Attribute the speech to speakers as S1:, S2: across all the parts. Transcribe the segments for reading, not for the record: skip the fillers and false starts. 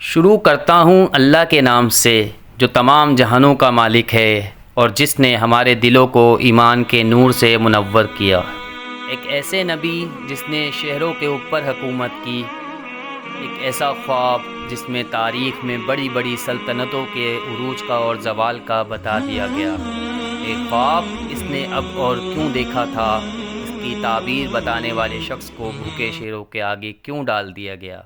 S1: شروع کرتا ہوں اللہ کے نام سے جو تمام جہانوں کا مالک ہے اور جس نے ہمارے دلوں کو ایمان کے نور سے منور کیا۔ ایک ایسے نبی جس نے شہروں کے اوپر حکومت کی، ایک ایسا خواب جس میں تاریخ میں بڑی بڑی سلطنتوں کے عروج کا اور زوال کا بتا دیا گیا۔ ایک خواب اس نے اب اور کیوں دیکھا تھا، اس کی تعبیر بتانے والے شخص کو بھوکے شیروں کے آگے کیوں ڈال دیا گیا۔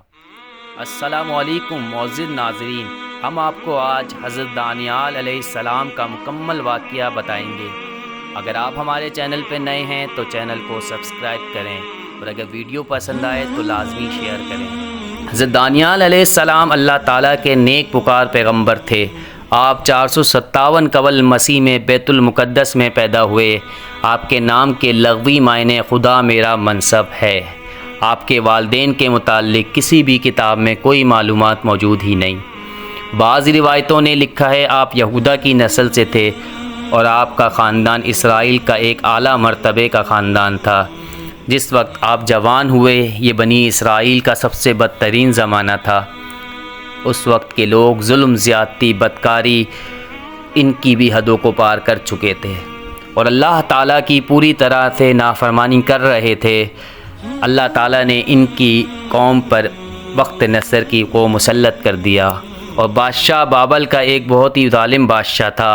S1: السلام علیکم معزز ناظرین، ہم آپ کو آج حضرت دانیال علیہ السلام کا مکمل واقعہ بتائیں گے۔ اگر آپ ہمارے چینل پہ نئے ہیں تو چینل کو سبسکرائب کریں اور اگر ویڈیو پسند آئے تو لازمی شیئر کریں۔ حضرت دانیال علیہ السلام اللہ تعالیٰ کے نیک پکار پیغمبر تھے۔ آپ 457 قبل مسیح میں بیت المقدس میں پیدا ہوئے۔ آپ کے نام کے لغوی معنی خدا میرا منصب ہے۔ آپ کے والدین کے متعلق کسی بھی کتاب میں کوئی معلومات موجود ہی نہیں۔ بعض روایتوں نے لکھا ہے آپ یہودا کی نسل سے تھے اور آپ کا خاندان اسرائیل کا ایک اعلیٰ مرتبے کا خاندان تھا۔ جس وقت آپ جوان ہوئے یہ بنی اسرائیل کا سب سے بدترین زمانہ تھا۔ اس وقت کے لوگ ظلم، زیادتی، بدکاری ان کی بھی حدوں کو پار کر چکے تھے اور اللہ تعالیٰ کی پوری طرح سے نافرمانی کر رہے تھے۔ اللہ تعالیٰ نے ان کی قوم پر وقت نصر کی کو مسلط کر دیا اور بادشاہ بابل کا ایک بہت ہی ظالم بادشاہ تھا۔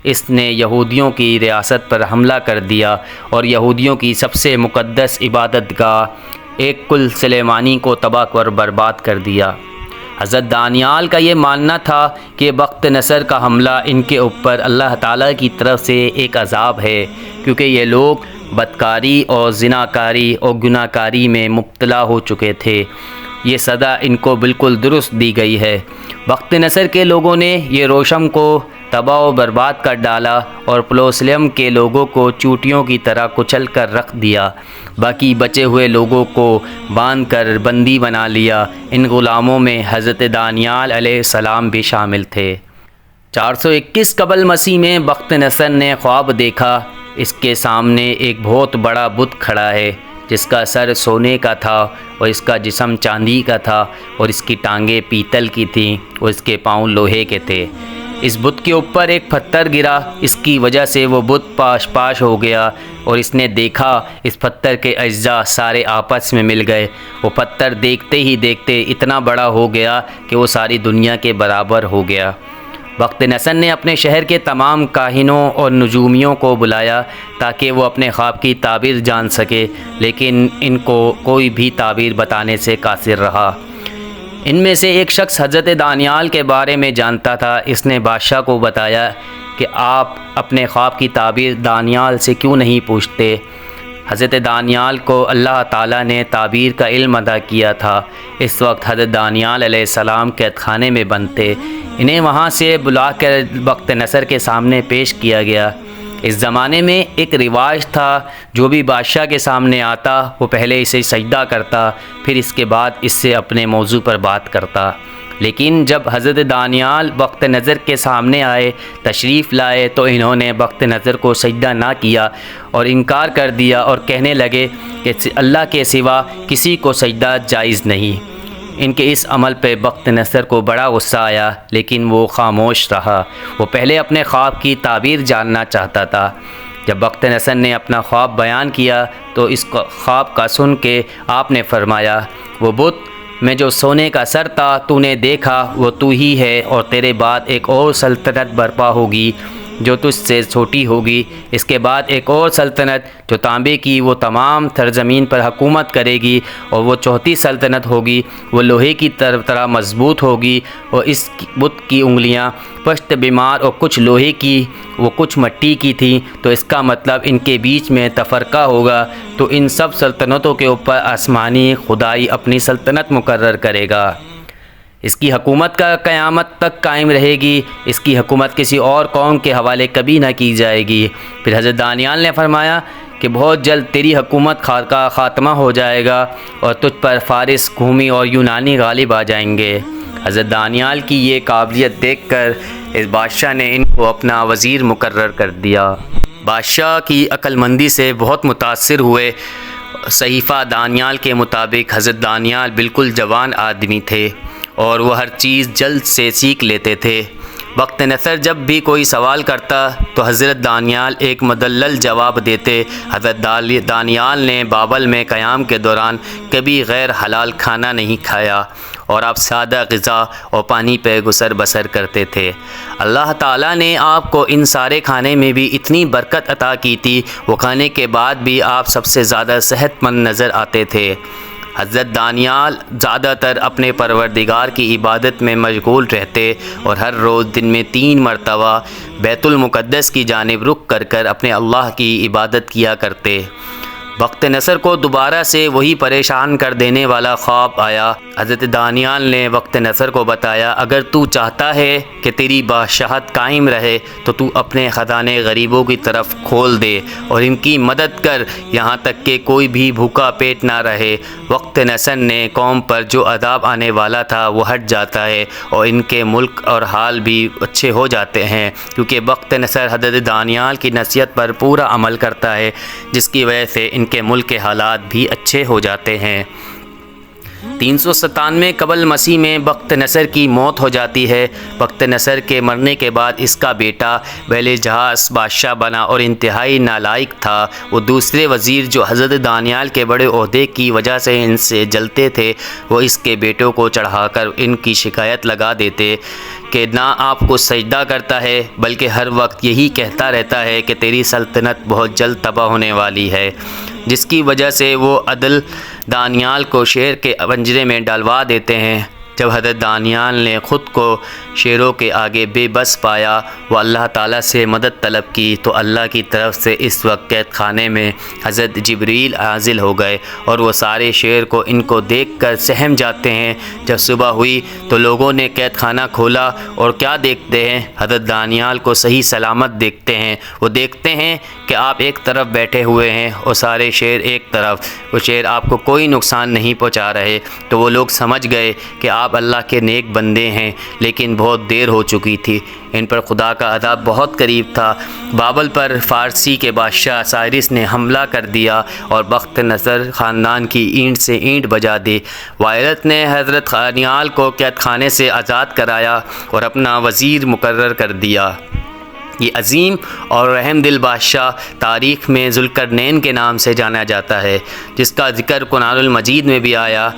S1: اس نے یہودیوں کی ریاست پر حملہ کر دیا اور یہودیوں کی سب سے مقدس عبادت گاہ ایک کل سلیمانی کو تباہ کر برباد کر دیا۔ حضرت دانیال کا یہ ماننا تھا کہ وقت نصر کا حملہ ان کے اوپر اللہ تعالیٰ کی طرف سے ایک عذاب ہے، کیونکہ یہ لوگ بدکاری اور زناکاری اور گناہ کاری میں مبتلا ہو چکے تھے۔ یہ سزا ان کو بالکل درست دی گئی ہے۔ وقت نصر کے لوگوں نے یہ روشم کو تباہ و برباد کر ڈالا اور پلوسلیم کے لوگوں کو چوٹیوں کی طرح کچل کر رکھ دیا۔ باقی بچے ہوئے لوگوں کو باندھ کر بندی بنا لیا۔ ان غلاموں میں حضرت دانیال علیہ السلام بھی شامل تھے۔ 421 قبل مسیح میں وقت نصر نے خواب دیکھا۔ اس کے سامنے ایک بہت بڑا بت کھڑا ہے جس کا سر سونے کا تھا اور اس کا جسم چاندی کا تھا اور اس کی ٹانگیں پیتل کی تھیں اور اس کے پاؤں لوہے کے تھے۔ اس بت کے اوپر ایک پتھر گرا، اس کی وجہ سے وہ بت پاش ہو گیا اور اس نے دیکھا اس پتھر کے اجزاء سارے آپس میں مل گئے۔ وہ پتھر دیکھتے ہی دیکھتے اتنا بڑا ہو گیا کہ وہ ساری دنیا کے برابر ہو گیا۔ وقت نصر نے اپنے شہر کے تمام کاہنوں اور نجومیوں کو بلایا تاکہ وہ اپنے خواب کی تعبیر جان سکے، لیکن ان کو کوئی بھی تعبیر بتانے سے قاصر رہا۔ ان میں سے ایک شخص حضرت دانیال کے بارے میں جانتا تھا۔ اس نے بادشاہ کو بتایا کہ آپ اپنے خواب کی تعبیر دانیال سے کیوں نہیں پوچھتے۔ حضرت دانیال کو اللہ تعالیٰ نے تعبیر کا علم عطا کیا تھا۔ اس وقت حضرت دانیال علیہ السلام قید خانے میں بند تھے۔ انہیں وہاں سے بلا کر وقت نصر کے سامنے پیش کیا گیا۔ اس زمانے میں ایک رواج تھا، جو بھی بادشاہ کے سامنے آتا وہ پہلے اسے سجدہ کرتا، پھر اس کے بعد اس سے اپنے موضوع پر بات کرتا۔ لیکن جب حضرت دانیال وقت نظر کے سامنے آئے، تشریف لائے، تو انہوں نے وقت نظر کو سجدہ نہ کیا اور انکار کر دیا اور کہنے لگے کہ اللہ کے سوا کسی کو سجدہ جائز نہیں۔ ان کے اس عمل پہ وقت نصر کو بڑا غصہ آیا، لیکن وہ خاموش رہا۔ وہ پہلے اپنے خواب کی تعبیر جاننا چاہتا تھا۔ جب وقت نصر نے اپنا خواب بیان کیا تو اس خواب کا سن کے آپ نے فرمایا، وہ بت میں جو سونے کا سر تھا تو نے دیکھا وہ تو ہی ہے، اور تیرے بعد ایک اور سلطنت برپا ہوگی جو تجھ سے چھوٹی ہوگی۔ اس کے بعد ایک اور سلطنت جو تانبے کی، وہ تمام سرزمین پر حکومت کرے گی، اور وہ چوتھی سلطنت ہوگی، وہ لوہے کی طرح مضبوط ہوگی، اور اس بت کی انگلیاں پشت بیمار اور کچھ لوہے کی وہ کچھ مٹی کی تھیں، تو اس کا مطلب ان کے بیچ میں تفرقہ ہوگا، تو ان سب سلطنتوں کے اوپر آسمانی خدائی اپنی سلطنت مقرر کرے گا۔ اس کی حکومت کا قیامت تک قائم رہے گی۔ اس کی حکومت کسی اور قوم کے حوالے کبھی نہ کی جائے گی۔ پھر حضرت دانیال نے فرمایا کہ بہت جلد تیری حکومت کا خاتمہ ہو جائے گا اور تجھ پر فارس، قومی اور یونانی غالب آ جائیں گے۔ حضرت دانیال کی یہ قابلیت دیکھ کر اس بادشاہ نے ان کو اپنا وزیر مقرر کر دیا۔ بادشاہ کی عقل مندی سے بہت متاثر ہوئے۔ صحیفہ دانیال کے مطابق حضرت دانیال بالکل جوان آدمی تھے اور وہ ہر چیز جلد سے سیکھ لیتے تھے۔ بخت نصر جب بھی کوئی سوال کرتا تو حضرت دانیال ایک مدلل جواب دیتے۔ حضرت دانیال نے بابل میں قیام کے دوران کبھی غیر حلال کھانا نہیں کھایا اور آپ سادہ غذا اور پانی پہ گزر بسر کرتے تھے۔ اللہ تعالیٰ نے آپ کو ان سارے کھانے میں بھی اتنی برکت عطا کی تھی، وہ کھانے کے بعد بھی آپ سب سے زیادہ صحت مند نظر آتے تھے۔ حضرت دانیال زیادہ تر اپنے پروردگار کی عبادت میں مشغول رہتے اور ہر روز دن میں 3 مرتبہ بیت المقدس کی جانب رخ کر اپنے اللہ کی عبادت کیا کرتے۔ بخت نصر کو دوبارہ سے وہی پریشان کر دینے والا خواب آیا۔ حضرت دانیال نے بخت نصر کو بتایا، اگر تو چاہتا ہے کہ تیری بادشاہت قائم رہے تو تو اپنے خزانے غریبوں کی طرف کھول دے اور ان کی مدد کر، یہاں تک کہ کوئی بھی بھوکا پیٹ نہ رہے۔ بخت نصر نے قوم پر جو عذاب آنے والا تھا وہ ہٹ جاتا ہے اور ان کے ملک اور حال بھی اچھے ہو جاتے ہیں، کیونکہ بخت نصر حضرت دانیال کی نصیحت پر پورا عمل کرتا ہے، جس کی وجہ سے ان کے ملک کے حالات بھی اچھے ہو جاتے ہیں۔ 397 قبل مسیح میں بخت نصر کی موت ہو جاتی ہے۔ بخت نصر کے مرنے کے بعد اس کا بیٹا بیلجہاز بادشاہ بنا اور انتہائی نالائق تھا۔ وہ دوسرے وزیر جو حضرت دانیال کے بڑے عہدے کی وجہ سے ان سے جلتے تھے، وہ اس کے بیٹوں کو چڑھا کر ان کی شکایت لگا دیتے کہ نہ آپ کو سجدہ کرتا ہے بلکہ ہر وقت یہی کہتا رہتا ہے کہ تیری سلطنت بہت جلد تباہ ہونے والی ہے، جس کی وجہ سے وہ عدل دانیال کو شیر کے پنجرے میں ڈالوا دیتے ہیں۔ جب حضرت دانیال نے خود کو شیروں کے آگے بے بس پایا، وہ اللہ تعالیٰ سے مدد طلب کی تو اللہ کی طرف سے اس وقت قید خانے میں حضرت جبریل نازل ہو گئے اور وہ سارے شیر کو ان کو دیکھ کر سہم جاتے ہیں۔ جب صبح ہوئی تو لوگوں نے قید خانہ کھولا اور کیا دیکھتے ہیں؟ حضرت دانیال کو صحیح سلامت دیکھتے ہیں۔ وہ دیکھتے ہیں کہ آپ ایک طرف بیٹھے ہوئے ہیں اور سارے شیر ایک طرف۔ وہ شیر آپ کو کوئی نقصان نہیں پہنچا رہے، تو وہ لوگ سمجھ گئے کہ آپ اللہ کے نیک بندے ہیں، لیکن بہت دیر ہو چکی تھی۔ ان پر خدا کا عذاب بہت قریب تھا۔ بابل پر فارسی کے بادشاہ سائرس نے حملہ کر دیا اور بخت نصر خاندان کی اینٹ سے اینٹ بجا دی۔ وائرت نے حضرت دانیال کو قید خانے سے آزاد کرایا اور اپنا وزیر مقرر کر دیا۔ یہ عظیم اور رحم دل بادشاہ تاریخ میں ذوالقرنین کے نام سے جانا جاتا ہے، جس کا ذکر قرآن المجید میں بھی آیا۔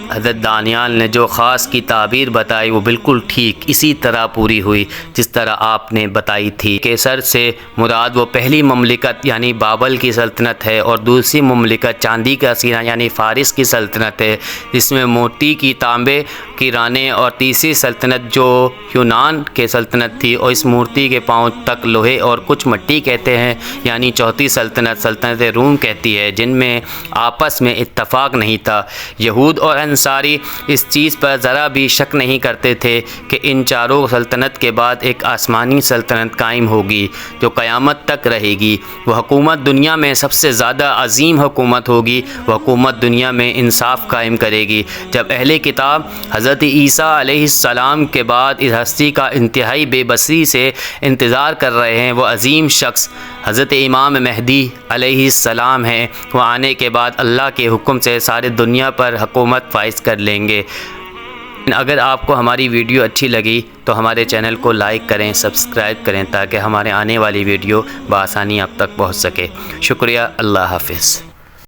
S1: حضرت دانیال نے جو خاص کی تعبیر بتائی وہ بالکل ٹھیک اسی طرح پوری ہوئی جس طرح آپ نے بتائی تھی۔ کیسر سے مراد وہ پہلی مملکت یعنی بابل کی سلطنت ہے، اور دوسری مملکت چاندی کا سینہ یعنی فارس کی سلطنت ہے، جس میں موتی کی تانبے کی رانیں، اور تیسری سلطنت جو یونان کے سلطنت تھی اور اس مورتی کے پاؤں تک لوہے اور کچھ مٹی کہتے ہیں، یعنی چوتھی سلطنت سلطنت روم کہتی ہے، جن میں آپس میں اتفاق نہیں تھا۔ یہود اور انصاری اس چیز پر ذرا بھی شک نہیں کرتے تھے کہ ان چاروں سلطنت کے بعد ایک آسمانی سلطنت قائم ہوگی جو قیامت تک رہے گی۔ وہ حکومت دنیا میں سب سے زیادہ عظیم حکومت ہوگی۔ وہ حکومت دنیا میں انصاف قائم کرے گی۔ جب اہل کتاب حضرت عیسیٰ علیہ السلام کے بعد اس ہستی کا انتہائی بے بسی سے انتظار کر رہے ہیں، وہ عظیم شخص حضرت امام مہدی علیہ السلام ہیں۔ وہ آنے کے بعد اللہ کے حکم سے سارے دنیا پر حکومت فائز کر لیں گے۔ اگر آپ کو ہماری ویڈیو اچھی لگی تو ہمارے چینل کو لائک کریں، سبسکرائب کریں، تاکہ ہمارے آنے والی ویڈیو بآسانی آپ تک پہنچ سکے۔ شکریہ، اللہ حافظ۔